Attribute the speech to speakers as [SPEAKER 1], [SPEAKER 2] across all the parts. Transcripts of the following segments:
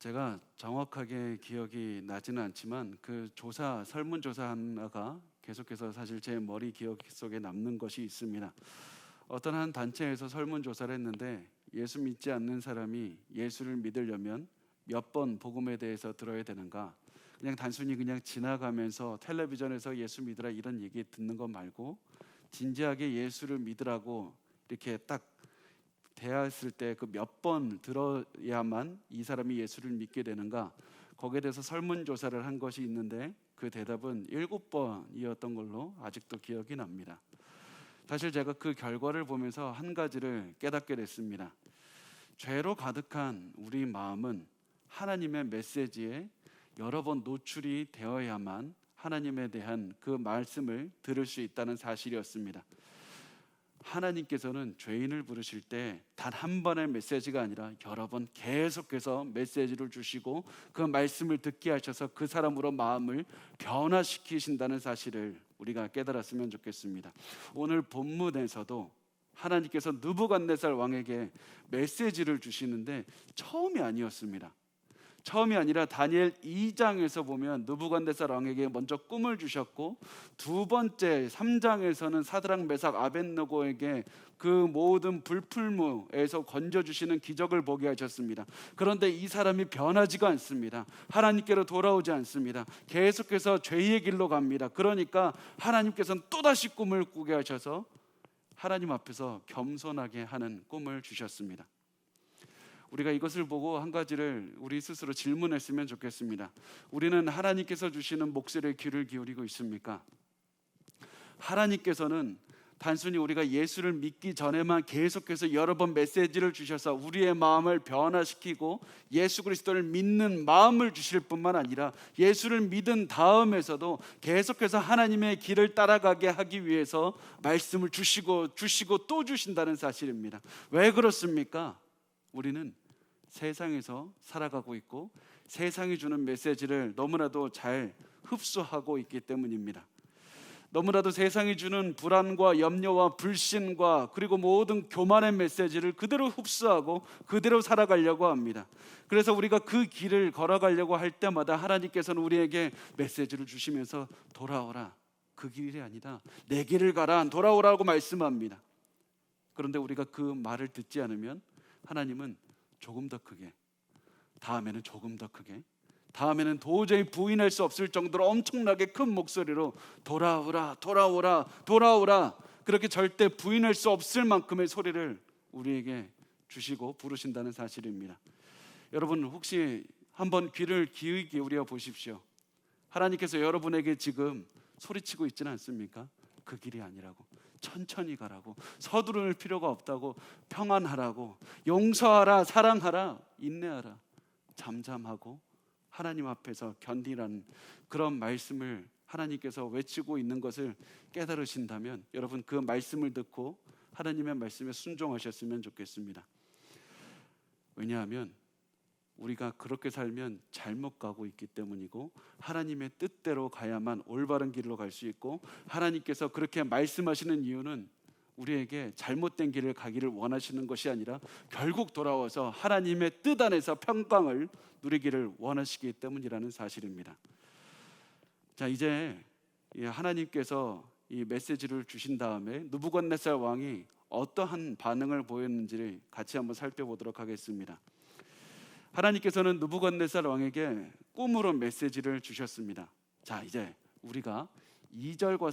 [SPEAKER 1] 제가 정확하게 기억이 나지는 않지만 그 설문조사 하나가 계속해서 사실 제 머리 기억 속에 남는 것이 있습니다. 어떤 한 단체에서 설문조사를 했는데 예수 믿지 않는 사람이 예수를 믿으려면 몇 번 복음에 대해서 들어야 되는가? 그냥 단순히 그냥 지나가면서 텔레비전에서 예수 믿으라 이런 얘기 듣는 것 말고 진지하게 예수를 믿으라고 이렇게 딱 대했을 때 그 몇 번 들어야만 이 사람이 예수를 믿게 되는가? 거기에 대해서 설문조사를 한 것이 있는데 그 대답은 7번이었던 걸로 아직도 기억이 납니다. 사실 제가 그 결과를 보면서 한 가지를 깨닫게 됐습니다. 죄로 가득한 우리 마음은 하나님의 메시지에 여러 번 노출이 되어야만 하나님에 대한 그 말씀을 들을 수 있다는 사실이었습니다. 하나님께서는 죄인을 부르실 때 단 한 번의 메시지가 아니라 여러 번 계속해서 메시지를 주시고 그 말씀을 듣게 하셔서 그 사람으로 마음을 변화시키신다는 사실을 우리가 깨달았으면 좋겠습니다. 오늘 본문에서도 하나님께서 느부갓네살 왕에게 메시지를 주시는데 처음이 아니었습니다. 처음이 아니라 다니엘 2장에서 보면 느부갓네살 왕에게 먼저 꿈을 주셨고 두 번째 3장에서는 사드락 메삭 아벳느고에게 그 모든 불풀무에서 건져주시는 기적을 보게 하셨습니다. 그런데 이 사람이 변하지가 않습니다. 하나님께로 돌아오지 않습니다. 계속해서 죄의 길로 갑니다. 그러니까 하나님께서는 또다시 꿈을 꾸게 하셔서 하나님 앞에서 겸손하게 하는 꿈을 주셨습니다. 우리가 이것을 보고 한 가지를 우리 스스로 질문했으면 좋겠습니다. 우리는 하나님께서 주시는 목소리에 귀를 기울이고 있습니까? 하나님께서는 단순히 우리가 예수를 믿기 전에만 계속해서 여러 번 메시지를 주셔서 우리의 마음을 변화시키고 예수 그리스도를 믿는 마음을 주실 뿐만 아니라 예수를 믿은 다음에서도 계속해서 하나님의 길을 따라가게 하기 위해서 말씀을 주시고 또 주신다는 사실입니다. 왜 그렇습니까? 우리는 세상에서 살아가고 있고 세상이 주는 메시지를 너무나도 잘 흡수하고 있기 때문입니다. 너무나도 세상이 주는 불안과 염려와 불신과 그리고 모든 교만의 메시지를 그대로 흡수하고 그대로 살아가려고 합니다. 그래서 우리가 그 길을 걸어가려고 할 때마다 하나님께서는 우리에게 메시지를 주시면서 돌아오라, 그 길이 아니다, 내 길을 가라, 돌아오라고 말씀합니다. 그런데 우리가 그 말을 듣지 않으면 하나님은 조금 더 크게, 다음에는 조금 더 크게, 다음에는 도저히 부인할 수 없을 정도로 엄청나게 큰 목소리로 돌아오라, 돌아오라, 돌아오라, 그렇게 절대 부인할 수 없을 만큼의 소리를 우리에게 주시고 부르신다는 사실입니다. 여러분 혹시 한번 귀를 기울여 보십시오. 하나님께서 여러분에게 지금 소리치고 있지는 않습니까? 그 길이 아니라고, 천천히 가라고, 서두를 필요가 없다고, 평안하라고, 용서하라, 사랑하라, 인내하라, 잠잠하고 하나님 앞에서 견디라는 그런 말씀을 하나님께서 외치고 있는 것을 깨달으신다면 여러분 그 말씀을 듣고 하나님의 말씀에 순종하셨으면 좋겠습니다. 왜냐하면 우리가 그렇게 살면 잘못 가고 있기 때문이고 하나님의 뜻대로 가야만 올바른 길로 갈 수 있고 하나님께서 그렇게 말씀하시는 이유는 우리에게 잘못된 길을 가기를 원하시는 것이 아니라 결국 돌아와서 하나님의 뜻 안에서 평강을 누리기를 원하시기 때문이라는 사실입니다. 자, 이제 하나님께서 이 메시지를 주신 다음에 느부갓네살 왕이 어떠한 반응을 보였는지를 같이 한번 살펴보도록 하겠습니다. 하나님께서는 느부갓네살 왕에게 꿈으로 메시지를 주셨습니다. 자, 이제 우리가 2장과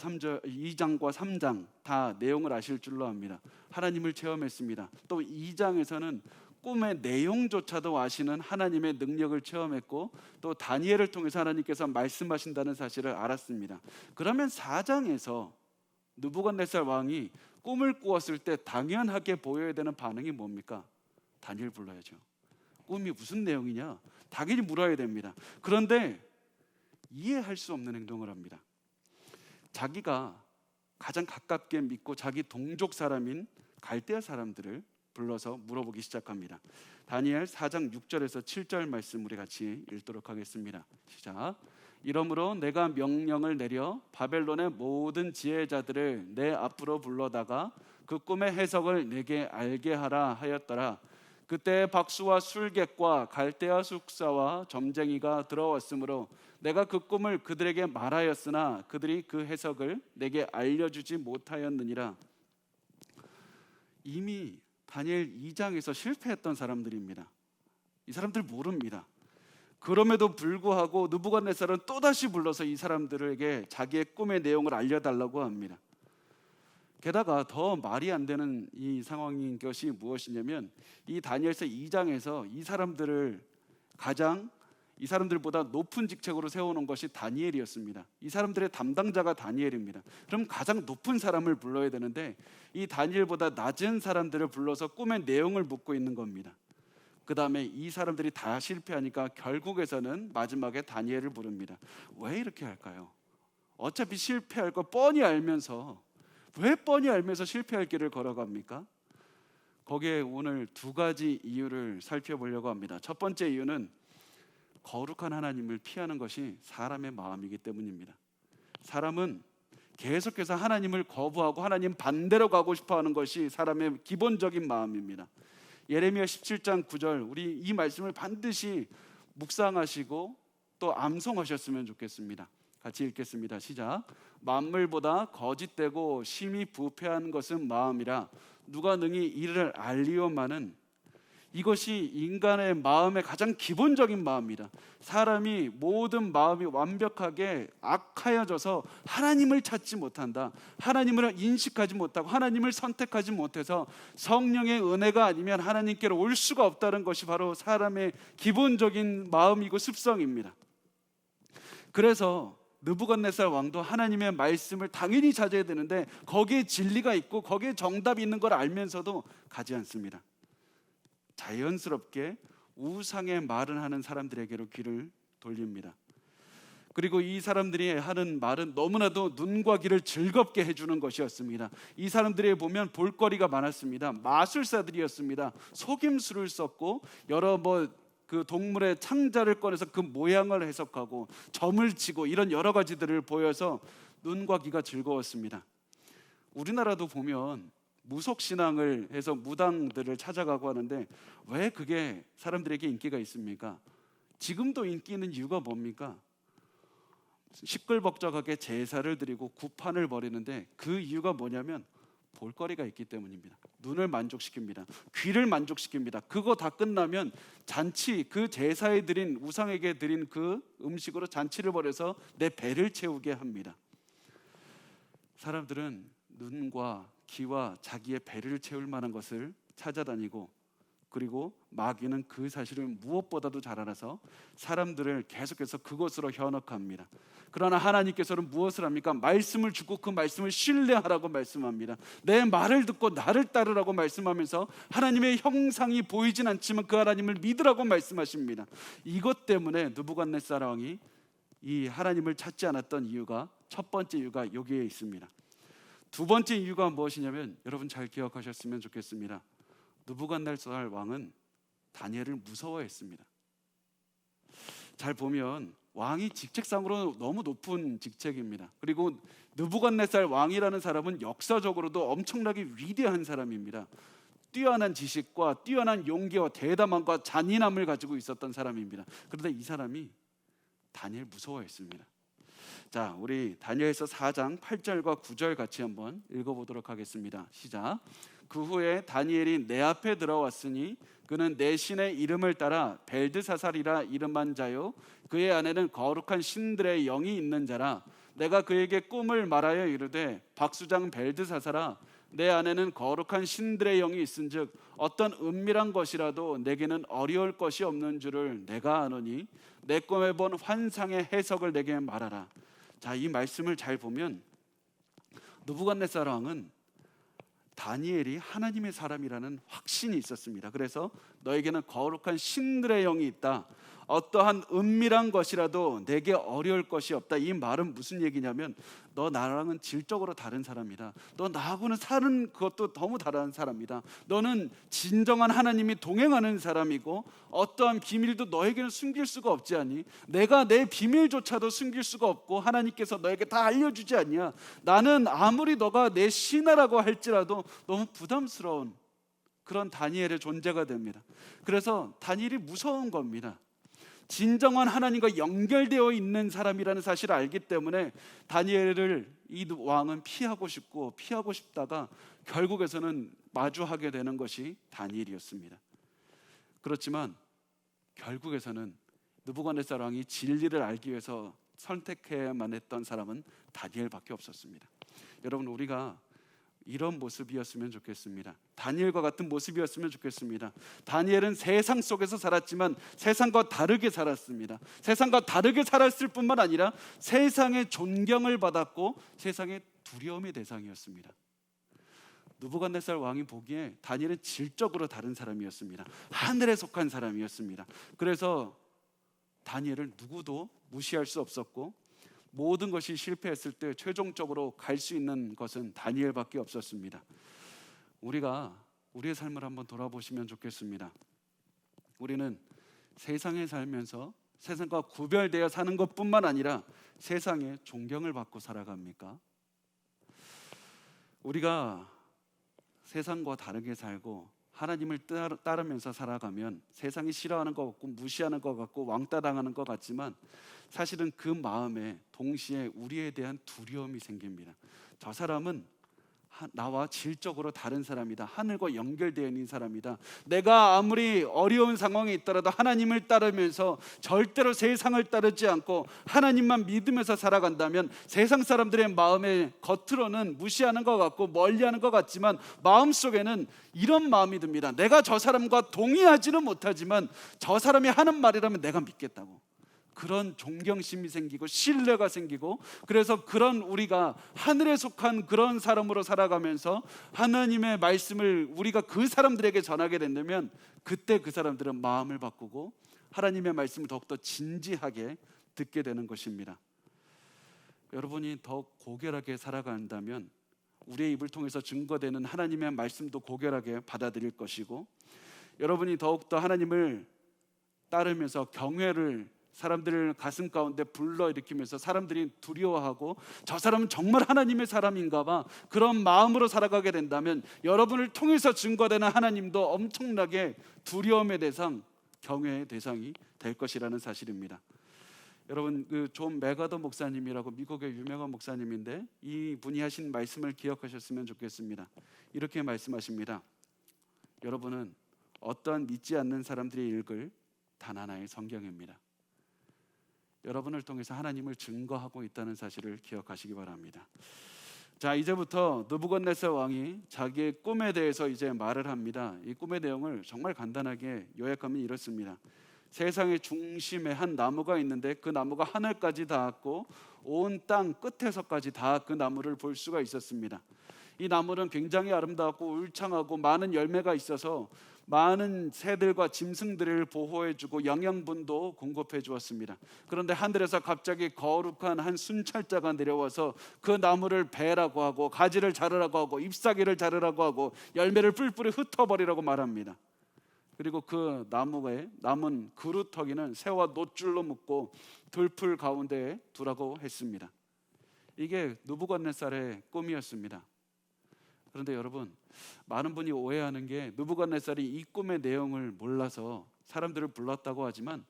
[SPEAKER 1] 3장 다 내용을 아실 줄로 압니다. 하나님을 체험했습니다. 또 2장에서는 꿈의 내용조차도 아시는 하나님의 능력을 체험했고 또 다니엘을 통해서 하나님께서 말씀하신다는 사실을 알았습니다. 그러면 4장에서 느부갓네살 왕이 꿈을 꾸었을 때 당연하게 보여야 되는 반응이 뭡니까? 다니엘 불러야죠. 꿈이 무슨 내용이냐? 당연히 물어야 됩니다. 그런데 이해할 수 없는 행동을 합니다. 자기가 가장 가깝게 믿고 자기 동족 사람인 갈대아 사람들을 불러서 물어보기 시작합니다. 다니엘 4장 6절에서 7절 말씀 우리 같이 읽도록 하겠습니다. 시작. 이러므로 내가 명령을 내려 바벨론의 모든 지혜자들을 내 앞으로 불러다가 그 꿈의 해석을 내게 알게 하라 하였더라. 그때 박수와 술객과 갈대아 숙사와 점쟁이가 들어왔으므로 내가 그 꿈을 그들에게 말하였으나 그들이 그 해석을 내게 알려주지 못하였느니라. 이미 다니엘 2장에서 실패했던 사람들입니다. 이 사람들 모릅니다. 그럼에도 불구하고 느부갓네살은 또다시 불러서 이 사람들에게 자기의 꿈의 내용을 알려달라고 합니다. 게다가 더 말이 안 되는 이 상황인 것이 무엇이냐면 이 다니엘서 2장에서 이 사람들보다 높은 직책으로 세워놓은 것이 다니엘이었습니다. 이 사람들의 담당자가 다니엘입니다. 그럼 가장 높은 사람을 불러야 되는데 이 다니엘보다 낮은 사람들을 불러서 꿈의 내용을 묻고 있는 겁니다. 그 다음에 이 사람들이 다 실패하니까 결국에서는 마지막에 다니엘을 부릅니다. 왜 이렇게 할까요? 어차피 실패할 거 뻔히 알면서 왜 뻔히 알면서 실패할 길을 걸어갑니까? 거기에 오늘 두 가지 이유를 살펴보려고 합니다. 첫 번째 이유는 거룩한 하나님을 피하는 것이 사람의 마음이기 때문입니다. 사람은 계속해서 하나님을 거부하고 하나님 반대로 가고 싶어하는 것이 사람의 기본적인 마음입니다. 예레미야 17장 9절, 우리 이 말씀을 반드시 묵상하시고 또 암송하셨으면 좋겠습니다. 같이 읽겠습니다. 시작. 만물보다 거짓되고 심히 부패한 것은 마음이라 누가 능히 이를 알리오마는. 이것이 인간의 마음의 가장 기본적인 마음이다. 사람이 모든 마음이 완벽하게 악하여져서 하나님을 찾지 못한다. 하나님을 인식하지 못하고 하나님을 선택하지 못해서 성령의 은혜가 아니면 하나님께로 올 수가 없다는 것이 바로 사람의 기본적인 마음이고 습성입니다. 그래서 느부갓네살 왕도 하나님의 말씀을 당연히 찾아야 되는데 거기에 진리가 있고 거기에 정답이 있는 걸 알면서도 가지 않습니다. 자연스럽게 우상의 말을 하는 사람들에게로 귀를 돌립니다. 그리고 이 사람들이 하는 말은 너무나도 눈과 귀를 즐겁게 해주는 것이었습니다. 이 사람들이 보면 볼거리가 많았습니다. 마술사들이었습니다. 속임수를 썼고 여러 그 동물의 창자를 꺼내서 그 모양을 해석하고 점을 치고 이런 여러 가지들을 보여서 눈과 귀가 즐거웠습니다. 우리나라도 보면 무속신앙을 해서 무당들을 찾아가고 하는데 왜 그게 사람들에게 인기가 있습니까? 지금도 인기 있는 이유가 뭡니까? 시끌벅적하게 제사를 드리고 구판을 벌이는데 그 이유가 뭐냐면 볼거리가 있기 때문입니다. 눈을 만족시킵니다. 귀를 만족시킵니다. 그거 다 끝나면 잔치, 그 제사에 드린 우상에게 드린 그 음식으로 잔치를 벌여서 내 배를 채우게 합니다. 사람들은 눈과 귀와 자기의 배를 채울 만한 것을 찾아다니고 그리고 마귀는 그 사실을 무엇보다도 잘 알아서 사람들을 계속해서 그것으로 현혹합니다. 그러나 하나님께서는 무엇을 합니까? 말씀을 주고 그 말씀을 신뢰하라고 말씀합니다. 내 말을 듣고 나를 따르라고 말씀하면서 하나님의 형상이 보이진 않지만 그 하나님을 믿으라고 말씀하십니다. 이것 때문에 느부갓네살 왕이 이 하나님을 찾지 않았던 이유가, 첫 번째 이유가 여기에 있습니다. 두 번째 이유가 무엇이냐면 여러분 잘 기억하셨으면 좋겠습니다. 느부갓네살 왕은 다니엘을 무서워했습니다. 잘 보면 왕이 직책상으로 너무 높은 직책입니다. 그리고 느부갓네살 왕이라는 사람은 역사적으로도 엄청나게 위대한 사람입니다. 뛰어난 지식과 뛰어난 용기와 대담함과 잔인함을 가지고 있었던 사람입니다. 그런데 이 사람이 다니엘 무서워했습니다. 자, 우리 다니엘서 4장 8절과 9절 같이 한번 읽어보도록 하겠습니다. 시작. 그 후에 다니엘이 내 앞에 들어왔으니 그는 내 신의 이름을 따라 벨드사살이라 이름한 자요 그의 안에는 거룩한 신들의 영이 있는 자라. 내가 그에게 꿈을 말하여 이르되 박수장 벨드사살아, 내 안에는 거룩한 신들의 영이 있은즉 어떤 은밀한 것이라도 내게는 어려울 것이 없는 줄을 내가 아노니 내 꿈에 본 환상의 해석을 내게 말하라. 자, 이 말씀을 잘 보면 느부갓네살 왕은 다니엘이 하나님의 사람이라는 확신이 있었습니다. 그래서 너에게는 거룩한 신들의 영이 있다. 어떠한 은밀한 것이라도 내게 어려울 것이 없다. 이 말은 무슨 얘기냐면 너 나랑은 질적으로 다른 사람이다. 너 나하고는 사는 그것도 너무 다른 사람이다. 너는 진정한 하나님이 동행하는 사람이고 어떠한 비밀도 너에게는 숨길 수가 없지 않니? 내가 내 비밀조차도 숨길 수가 없고 하나님께서 너에게 다 알려주지 않냐? 나는 아무리 너가 내 신하라고 할지라도 너무 부담스러운 그런 다니엘의 존재가 됩니다. 그래서 다니엘이 무서운 겁니다. 진정한 하나님과 연결되어 있는 사람이라는 사실을 알기 때문에 다니엘을 이 왕은 피하고 싶다가 결국에서는 마주하게 되는 것이 다니엘이었습니다. 그렇지만 결국에서는 느부갓네살 왕이 진리를 알기 위해서 선택해야만 했던 사람은 다니엘밖에 없었습니다. 여러분, 우리가 이런 모습이었으면 좋겠습니다. 다니엘과 같은 모습이었으면 좋겠습니다. 다니엘은 세상 속에서 살았지만 세상과 다르게 살았습니다. 세상과 다르게 살았을 뿐만 아니라 세상의 존경을 받았고 세상의 두려움의 대상이었습니다. 느부갓네살 왕이 보기에 다니엘은 질적으로 다른 사람이었습니다. 하늘에 속한 사람이었습니다. 그래서 다니엘을 누구도 무시할 수 없었고 모든 것이 실패했을 때 최종적으로 갈 수 있는 것은 다니엘밖에 없었습니다. 우리가 우리의 삶을 한번 돌아보시면 좋겠습니다. 우리는 세상에 살면서 세상과 구별되어 사는 것뿐만 아니라 세상에 존경을 받고 살아갑니까? 우리가 세상과 다르게 살고 하나님을 따르면서 살아가면 세상이 싫어하는 것 같고 무시하는 것 같고 왕따 당하는 것 같지만 사실은 그 마음에 동시에 우리에 대한 두려움이 생깁니다. 저 사람은 나와 질적으로 다른 사람이다. 하늘과 연결되어 있는 사람이다. 내가 아무리 어려운 상황에 있더라도 하나님을 따르면서 절대로 세상을 따르지 않고 하나님만 믿으면서 살아간다면 세상 사람들의 마음에 겉으로는 무시하는 것 같고 멀리하는 것 같지만 마음속에는 이런 마음이 듭니다. 내가 저 사람과 동의하지는 못하지만 저 사람이 하는 말이라면 내가 믿겠다고. 그런 존경심이 생기고 신뢰가 생기고, 그래서 그런 우리가 하늘에 속한 그런 사람으로 살아가면서 하나님의 말씀을 우리가 그 사람들에게 전하게 된다면 그때 그 사람들은 마음을 바꾸고 하나님의 말씀을 더욱더 진지하게 듣게 되는 것입니다. 여러분이 더 고결하게 살아간다면 우리의 입을 통해서 증거되는 하나님의 말씀도 고결하게 받아들일 것이고, 여러분이 더욱더 하나님을 따르면서 경외를 사람들을 가슴 가운데 불러일으키면서 사람들이 두려워하고 저 사람은 정말 하나님의 사람인가 봐, 그런 마음으로 살아가게 된다면 여러분을 통해서 증거되는 하나님도 엄청나게 두려움의 대상, 경외의 대상이 될 것이라는 사실입니다. 여러분, 존 메가더 목사님이라고 미국의 유명한 목사님인데 이 분이 하신 말씀을 기억하셨으면 좋겠습니다. 이렇게 말씀하십니다. 여러분은 어떠한 믿지 않는 사람들이 읽을 단 하나의 성경입니다. 여러분을 통해서 하나님을 증거하고 있다는 사실을 기억하시기 바랍니다. 자, 이제부터 느부갓네살 왕이 자기의 꿈에 대해서 이제 말을 합니다. 이 꿈의 내용을 정말 간단하게 요약하면 이렇습니다. 세상의 중심에 한 나무가 있는데 그 나무가 하늘까지 닿았고 온 땅 끝에서까지 다 그 나무를 볼 수가 있었습니다. 이 나무는 굉장히 아름다웠고 울창하고 많은 열매가 있어서 많은 새들과 짐승들을 보호해주고 영양분도 공급해 주었습니다. 그런데 하늘에서 갑자기 거룩한 한 순찰자가 내려와서 그 나무를 베라고 하고 가지를 자르라고 하고 잎사귀를 자르라고 하고 열매를 뿔뿔이 흩어버리라고 말합니다. 그리고 그 나무에 남은 그루터기는 새와 놋줄로 묶고 들풀 가운데에 두라고 했습니다. 이게 느부갓네살의 꿈이었습니다. 그런데 여러분, 많은 분이 오해하는 게 느부갓네살이 이 꿈의 내용을 몰라서 사람들을 불렀다고 하지만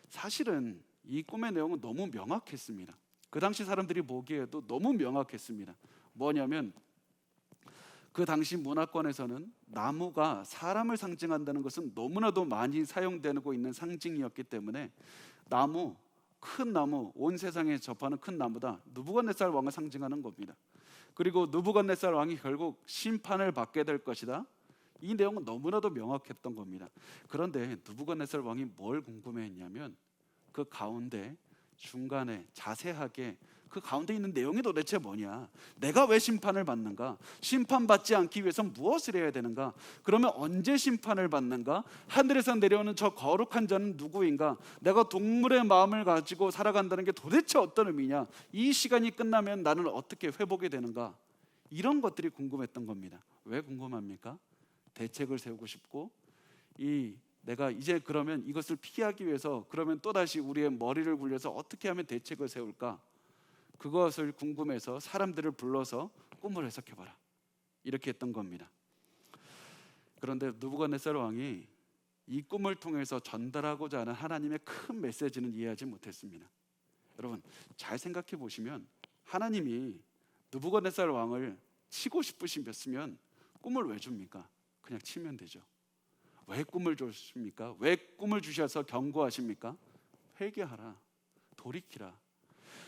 [SPEAKER 1] 사실은 이 꿈의 내용은 너무 명확했습니다. 그 당시 사람들이 보기에도 너무 명확했습니다. 뭐냐면 그 당시 문화권에서는 나무가 사람을 상징한다는 것은 너무나도 많이 사용되고 있는 상징이었기 때문에 나무, 큰 나무, 온 세상에 접하는 큰 나무다, 느부갓네살 왕을 상징하는 겁니다. 그리고 느부갓네살 왕이 결국 심판을 받게 될 것이다, 이 내용은 너무나도 명확했던 겁니다. 그런데 느부갓네살 왕이 뭘 궁금해했냐면 그 가운데 중간에 자세하게 그 가운데 있는 내용이 도대체 뭐냐, 내가 왜 심판을 받는가, 심판받지 않기 위해서 무엇을 해야 되는가, 그러면 언제 심판을 받는가, 하늘에서 내려오는 저 거룩한 자는 누구인가, 내가 동물의 마음을 가지고 살아간다는 게 도대체 어떤 의미냐, 이 시간이 끝나면 나는 어떻게 회복이 되는가, 이런 것들이 궁금했던 겁니다. 왜 궁금합니까? 대책을 세우고 싶고, 내가 이제 그러면 이것을 피하기 위해서 그러면 또다시 우리의 머리를 굴려서 어떻게 하면 대책을 세울까, 그것을 궁금해서 사람들을 불러서 꿈을 해석해봐라, 이렇게 했던 겁니다. 그런데 느부갓네살 왕이 이 꿈을 통해서 전달하고자 하는 하나님의 큰 메시지는 이해하지 못했습니다. 여러분 잘 생각해 보시면 하나님이 느부갓네살 왕을 치고 싶으시면 꿈을 왜 줍니까? 그냥 치면 되죠. 왜 꿈을 주십니까? 왜 꿈을 주셔서 경고하십니까? 회개하라, 돌이키라.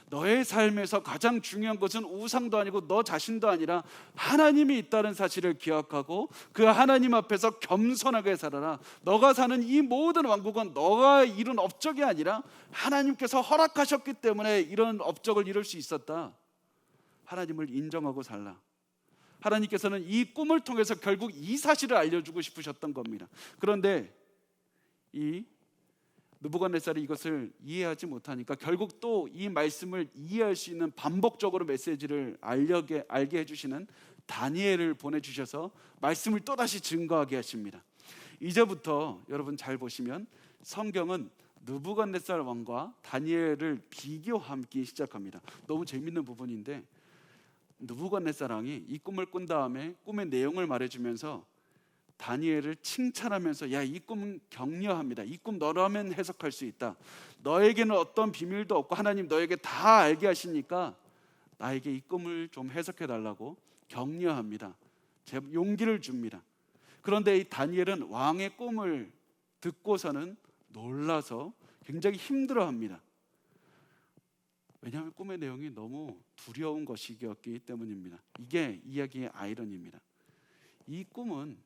[SPEAKER 1] 너의 삶에서 가장 중요한 것은 우상도 아니고 너 자신도 아니라 하나님이 있다는 사실을 기억하고 그 하나님 앞에서 겸손하게 살아라. 너가 사는 이 모든 왕국은 너가 이룬 업적이 아니라 하나님께서 허락하셨기 때문에 이런 업적을 이룰 수 있었다. 하나님을 인정하고 살라. 하나님께서는 이 꿈을 통해서 결국 이 사실을 알려주고 싶으셨던 겁니다. 그런데 이 느부갓네살이 이것을 이해하지 못하니까 결국 또 이 말씀을 이해할 수 있는 반복적으로 메시지를 알게 해주시는 다니엘을 보내주셔서 말씀을 또다시 증거하게 하십니다. 이제부터 여러분 잘 보시면 성경은 느부갓네살 왕과 다니엘을 비교하기 시작합니다. 너무 재밌는 부분인데 느부갓네살 왕이 이 꿈을 꾼 다음에 꿈의 내용을 말해주면서 다니엘을 칭찬하면서 야, 이 꿈은 격려합니다. 이 꿈 너라면 해석할 수 있다. 너에게는 어떤 비밀도 없고 하나님 너에게 다 알게 하시니까 나에게 이 꿈을 좀 해석해 달라고 격려합니다. 용기를 줍니다. 그런데 이 다니엘은 왕의 꿈을 듣고서는 놀라서 굉장히 힘들어합니다. 왜냐하면 꿈의 내용이 너무 두려운 것이었기 때문입니다. 이게 이야기의 아이러니입니다. 이 꿈은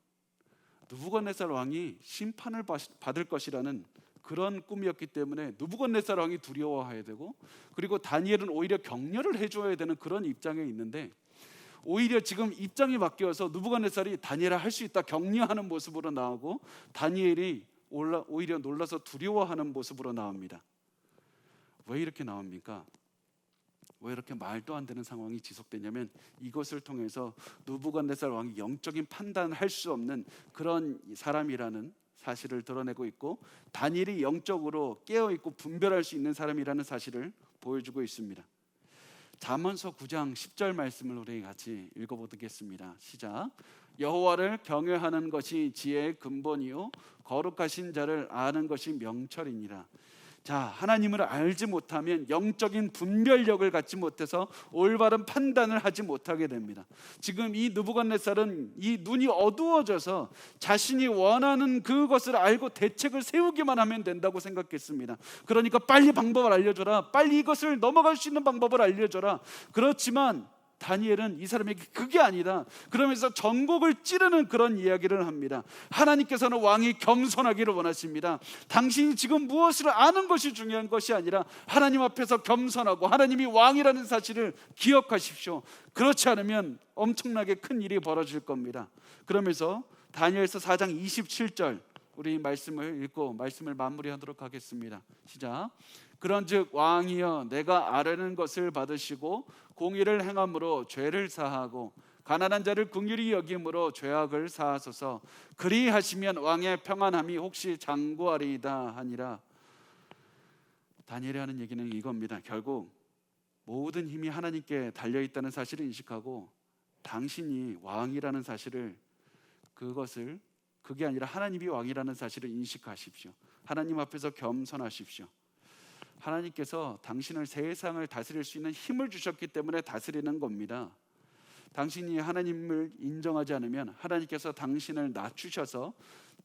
[SPEAKER 1] 느부갓네살 왕이 심판을 받을 것이라는 그런 꿈이었기 때문에 느부갓네살 왕이 두려워해야 되고, 그리고 다니엘은 오히려 격려를 해줘야 되는 그런 입장에 있는데, 오히려 지금 입장이 바뀌어서 느부갓네살이 다니엘아 할 수 있다 격려하는 모습으로 나오고, 다니엘이 오히려 놀라서 두려워하는 모습으로 나옵니다. 왜 이렇게 나옵니까? 왜 이렇게 말도 안 되는 상황이 지속되냐면 이것을 통해서 느부갓네살 왕이 영적인 판단을 할 수 없는 그런 사람이라는 사실을 드러내고 있고, 다니엘이 영적으로 깨어있고 분별할 수 있는 사람이라는 사실을 보여주고 있습니다. 잠언서 9장 10절 말씀을 우리 같이 읽어보겠습니다. 시작. 여호와를 경외하는 것이 지혜의 근본이요 거룩하신 자를 아는 것이 명철이니라. 자, 하나님을 알지 못하면 영적인 분별력을 갖지 못해서 올바른 판단을 하지 못하게 됩니다. 지금 이 느부갓네살은 이 눈이 어두워져서 자신이 원하는 그것을 알고 대책을 세우기만 하면 된다고 생각했습니다. 그러니까 빨리 방법을 알려줘라, 빨리 이것을 넘어갈 수 있는 방법을 알려줘라. 그렇지만 다니엘은 이 사람에게 그게 아니다. 그러면서 전곡을 찌르는 그런 이야기를 합니다. 하나님께서는 왕이 겸손하기를 원하십니다. 당신이 지금 무엇을 아는 것이 중요한 것이 아니라 하나님 앞에서 겸손하고 하나님이 왕이라는 사실을 기억하십시오. 그렇지 않으면 엄청나게 큰 일이 벌어질 겁니다. 그러면서 다니엘서 4장 27절 우리 말씀을 읽고 말씀을 마무리하도록 하겠습니다. 시작. 그런즉 왕이여 내가 아뢰는 것을 받으시고 공의를 행함으로 죄를 사하고 가난한 자를 긍휼히 여김으로 죄악을 사하소서. 그리하시면 왕의 평안함이 혹시 장구하리이다 하니라. 다니엘이 하는 얘기는 이겁니다. 결국 모든 힘이 하나님께 달려있다는 사실을 인식하고 당신이 왕이라는 사실을, 그게 아니라 하나님이 왕이라는 사실을 인식하십시오. 하나님 앞에서 겸손하십시오. 하나님께서 당신을 세상을 다스릴 수 있는 힘을 주셨기 때문에 다스리는 겁니다. 당신이 하나님을 인정하지 않으면 하나님께서 당신을 낮추셔서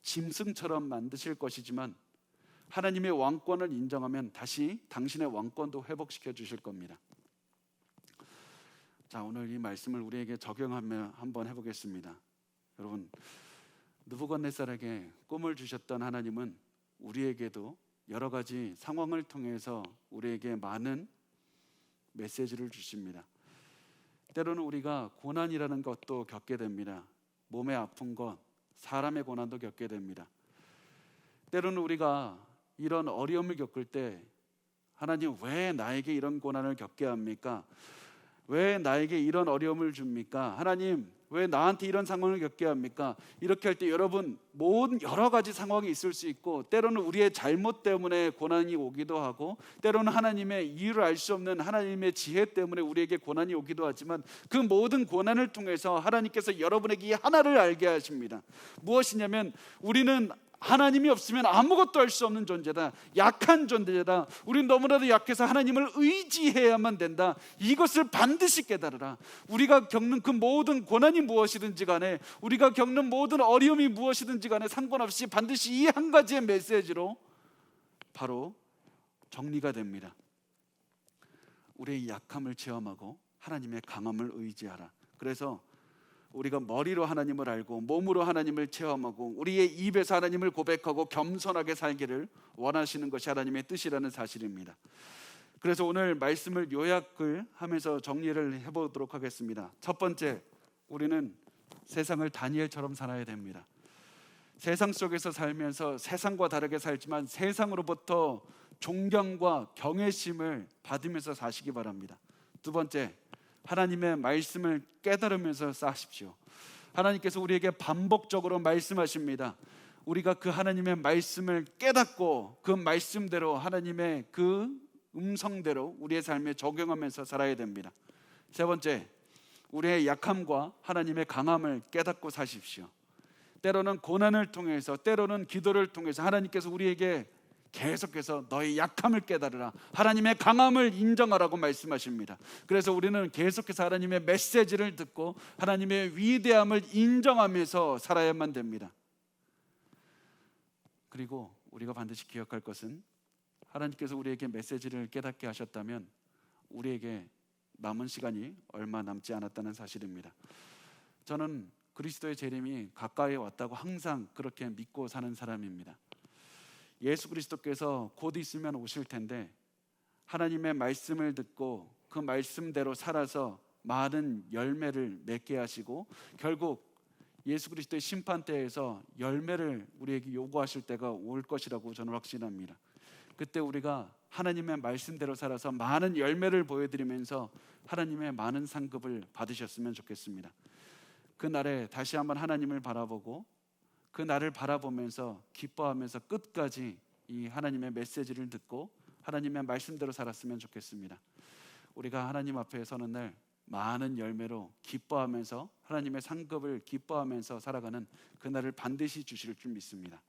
[SPEAKER 1] 짐승처럼 만드실 것이지만 하나님의 왕권을 인정하면 다시 당신의 왕권도 회복시켜 주실 겁니다. 자, 오늘 이 말씀을 우리에게 적용하며 한번 해보겠습니다. 여러분, 느부갓네살에게 꿈을 주셨던 하나님은 우리에게도 여러 가지 상황을 통해서 우리에게 많은 메시지를 주십니다. 때로는 우리가 고난이라는 것도 겪게 됩니다. 몸에 아픈 것, 사람의 고난도 겪게 됩니다. 때로는 우리가 이런 어려움을 겪을 때 하나님 왜 나에게 이런 고난을 겪게 합니까? 왜 나에게 이런 어려움을 줍니까? 하나님 왜 나한테 이런 상황을 겪게 합니까? 이렇게 할 때 여러분 모든 여러 가지 상황이 있을 수 있고, 때로는 우리의 잘못 때문에 고난이 오기도 하고, 때로는 하나님의 이유를 알 수 없는 하나님의 지혜 때문에 우리에게 고난이 오기도 하지만, 그 모든 고난을 통해서 하나님께서 여러분에게 이 하나를 알게 하십니다. 무엇이냐면 우리는 하나님이 없으면 아무것도 할 수 없는 존재다. 약한 존재다. 우리는 너무나도 약해서 하나님을 의지해야만 된다. 이것을 반드시 깨달으라. 우리가 겪는 그 모든 고난이 무엇이든지 간에, 우리가 겪는 모든 어려움이 무엇이든지 간에 상관없이 반드시 이 한 가지의 메시지로 바로 정리가 됩니다. 우리의 약함을 체험하고 하나님의 강함을 의지하라. 그래서 우리가 머리로 하나님을 알고 몸으로 하나님을 체험하고 우리의 입에서 하나님을 고백하고 겸손하게 살기를 원하시는 것이 하나님의 뜻이라는 사실입니다. 그래서 오늘 말씀을 요약을 하면서 정리를 해보도록 하겠습니다. 첫 번째, 우리는 세상을 다니엘처럼 살아야 됩니다. 세상 속에서 살면서 세상과 다르게 살지만 세상으로부터 존경과 경외심을 받으면서 사시기 바랍니다. 두 번째, 하나님의 말씀을 깨달으면서 사십시오. 하나님께서 우리에게 반복적으로 말씀하십니다. 우리가 그 하나님의 말씀을 깨닫고 그 말씀대로, 하나님의 그 음성대로 우리의 삶에 적용하면서 살아야 됩니다. 세 번째, 우리의 약함과 하나님의 강함을 깨닫고 사십시오. 때로는 고난을 통해서, 때로는 기도를 통해서 하나님께서 우리에게 계속해서 너의 약함을 깨달으라, 하나님의 강함을 인정하라고 말씀하십니다. 그래서 우리는 계속해서 하나님의 메시지를 듣고 하나님의 위대함을 인정하면서 살아야만 됩니다. 그리고 우리가 반드시 기억할 것은, 하나님께서 우리에게 메시지를 깨닫게 하셨다면 우리에게 남은 시간이 얼마 남지 않았다는 사실입니다. 저는 그리스도의 재림이 가까이 왔다고 항상 그렇게 믿고 사는 사람입니다. 예수 그리스도께서 곧 있으면 오실 텐데, 하나님의 말씀을 듣고 그 말씀대로 살아서 많은 열매를 맺게 하시고, 결국 예수 그리스도의 심판대에서 열매를 우리에게 요구하실 때가 올 것이라고 저는 확신합니다. 그때 우리가 하나님의 말씀대로 살아서 많은 열매를 보여드리면서 하나님의 많은 상급을 받으셨으면 좋겠습니다. 그 날에 다시 한번 하나님을 바라보고 그 날을 바라보면서 기뻐하면서 끝까지 이 하나님의 메시지를 듣고 하나님의 말씀대로 살았으면 좋겠습니다. 우리가 하나님 앞에 서는 날 많은 열매로 기뻐하면서 하나님의 상급을 기뻐하면서 살아가는 그날을 반드시 주실 줄 믿습니다.